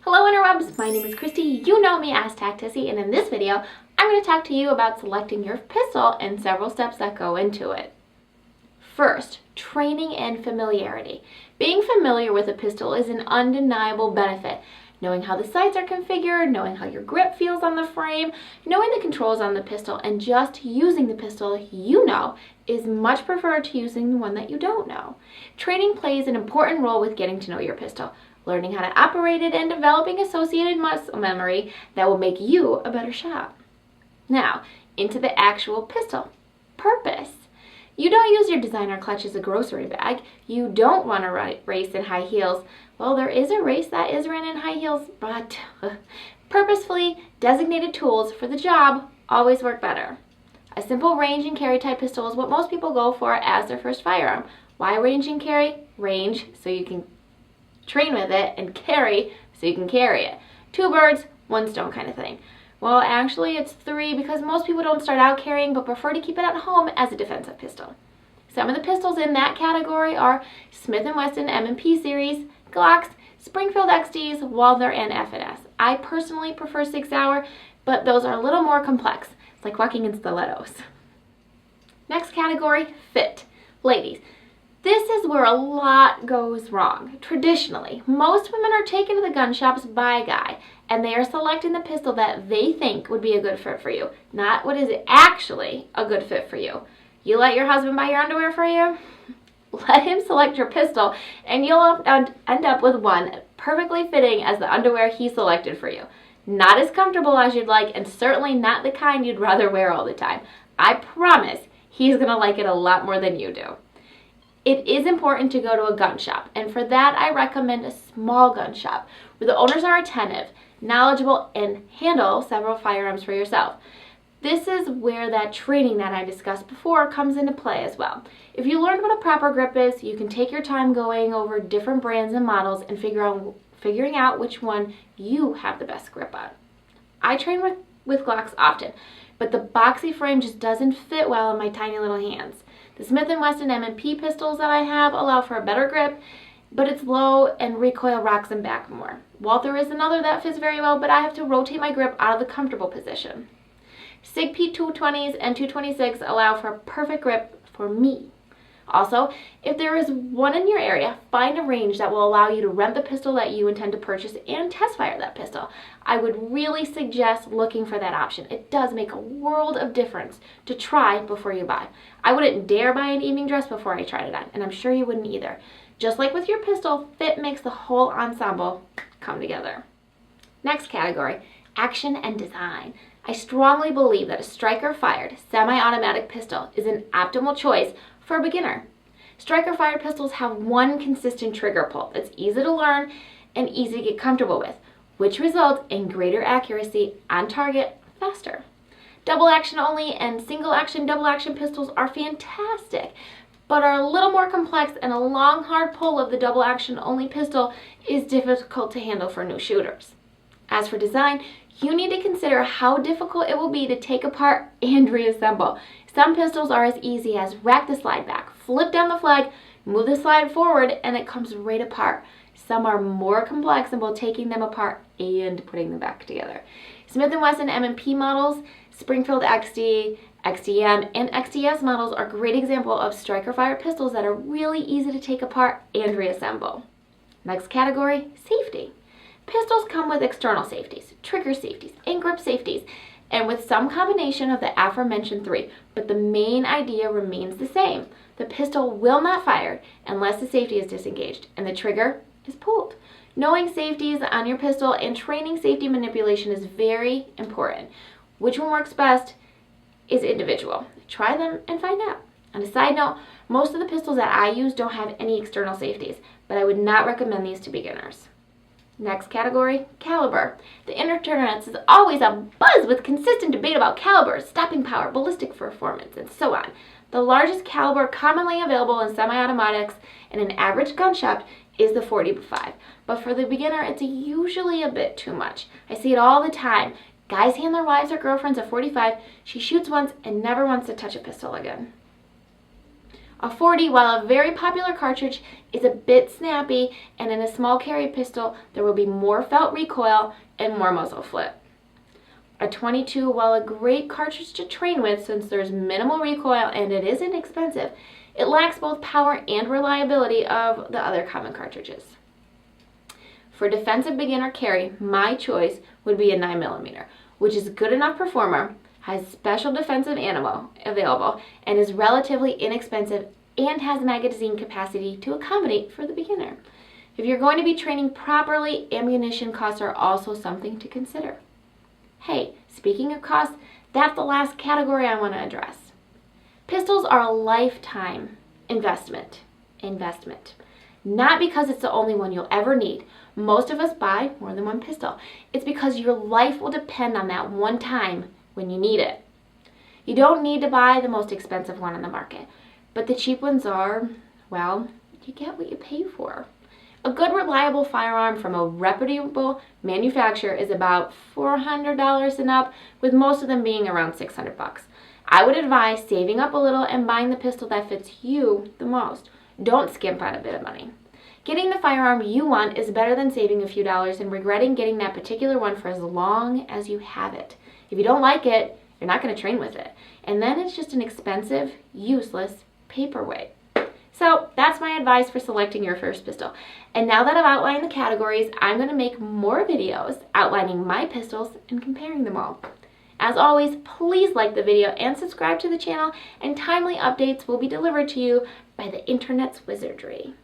Hello interwebs, my name is Christy, you know me as tacTissy, and in this video, I'm going to talk to you about selecting your pistol and several steps that go into it. First, training and familiarity. Being familiar with a pistol is an undeniable benefit. Knowing how the sights are configured, knowing how your grip feels on the frame, knowing the controls on the pistol, and just using the pistol you know is much preferred to using the one that you don't know. Training plays an important role with getting to know your pistol, learning how to operate it, and developing associated muscle memory that will make you a better shot. Now, into the actual pistol. Purpose. You don't use your designer clutch as a grocery bag. You don't want to race in high heels. Well, there is a race that is run in high heels, but purposefully designated tools for the job always work better. A simple range and carry type pistol is what most people go for as their first firearm. Why range and carry? Range so you can train with it, and carry so you can carry it. 2 birds, 1 stone kind of thing. Well, actually it's 3 because most people don't start out carrying but prefer to keep it at home as a defensive pistol. Some of the pistols in that category are Smith & Wesson M&P series, Glocks, Springfield XDs, Walther, and F&S. I personally prefer 6 Hour, but those are a little more complex. It's like walking in stilettos. Next category, fit. Ladies, this is where a lot goes wrong. Traditionally, most women are taken to the gun shops by a guy, and they are selecting the pistol that they think would be a good fit for you, not what is actually a good fit for you. You let your husband buy your underwear for you? Let him select your pistol, and you'll end up with one perfectly fitting as the underwear he selected for you. Not as comfortable as you'd like, and certainly not the kind you'd rather wear all the time. I promise he's gonna like it a lot more than you do. It is important to go to a gun shop, and for that I recommend a small gun shop where the owners are attentive, knowledgeable, and handle several firearms for yourself. This is where that training that I discussed before comes into play as well. If you learned what a proper grip is, you can take your time going over different brands and models and figuring out which one you have the best grip on. I train with Glocks often, but the boxy frame just doesn't fit well in my tiny little hands. The Smith & Wesson M&P pistols that I have allow for a better grip, but it's low and recoil rocks them back more. Walther is another that fits very well, but I have to rotate my grip out of the comfortable position. SIG P220s and 226 allow for a perfect grip for me. Also, if there is one in your area, find a range that will allow you to rent the pistol that you intend to purchase and test fire that pistol. I would really suggest looking for that option. It does make a world of difference to try before you buy. I wouldn't dare buy an evening dress before I tried it on, and I'm sure you wouldn't either. Just like with your pistol, fit makes the whole ensemble come together. Next category, action and design. I strongly believe that a striker-fired semi-automatic pistol is an optimal choice for a beginner. Striker-fired pistols have one consistent trigger pull that's easy to learn and easy to get comfortable with, which results in greater accuracy on target faster. Double action only and single action double action pistols are fantastic, but are a little more complex, and a long hard pull of the double action only pistol is difficult to handle for new shooters. As for design, you need to consider how difficult it will be to take apart and reassemble. Some pistols are as easy as rack the slide back, flip down the flag, move the slide forward, and it comes right apart. Some are more complex in both taking them apart and putting them back together. Smith & Wesson M&P models, Springfield XD, XDM, and XDS models are great examples of striker-fired pistols that are really easy to take apart and reassemble. Next category, safety. Pistols come with external safeties, trigger safeties, and grip safeties, and with some combination of the aforementioned 3, but the main idea remains the same. The pistol will not fire unless the safety is disengaged and the trigger is pulled. Knowing safeties on your pistol and training safety manipulation is very important. Which one works best is individual. Try them and find out. On a side note, most of the pistols that I use don't have any external safeties, but I would not recommend these to beginners. Next category, caliber. The internet is always abuzz with consistent debate about calibers, stopping power, ballistic performance, and so on. The largest caliber commonly available in semi-automatics in an average gun shop is the .45, but for the beginner it's usually a bit too much. I see it all the time. Guys hand their wives or girlfriends a .45, she shoots once and never wants to touch a pistol again. A 40, while a very popular cartridge, is a bit snappy, and in a small carry pistol, there will be more felt recoil and more muzzle flip. A 22, while a great cartridge to train with since there's minimal recoil and it is inexpensive, it lacks both power and reliability of the other common cartridges. For defensive beginner carry, my choice would be a 9mm, which is a good enough performer, has special defensive ammo available, and is relatively inexpensive and has magazine capacity to accommodate for the beginner. If you're going to be training properly, ammunition costs are also something to consider. Hey, speaking of costs, that's the last category I want to address. Pistols are a lifetime investment. Not because it's the only one you'll ever need. Most of us buy more than one pistol. It's because your life will depend on that one time when you need it. You don't need to buy the most expensive one on the market, but the cheap ones are, well, you get what you pay for. A good reliable firearm from a reputable manufacturer is about $400 and up, with most of them being around $600. I would advise saving up a little and buying the pistol that fits you the most. Don't skimp on a bit of money. Getting the firearm you want is better than saving a few dollars and regretting getting that particular one for as long as you have it. If you don't like it, you're not going to train with it. And then it's just an expensive, useless paperweight. So that's my advice for selecting your first pistol. And now that I've outlined the categories, I'm going to make more videos outlining my pistols and comparing them all. As always, please like the video and subscribe to the channel, and timely updates will be delivered to you by the internet's wizardry.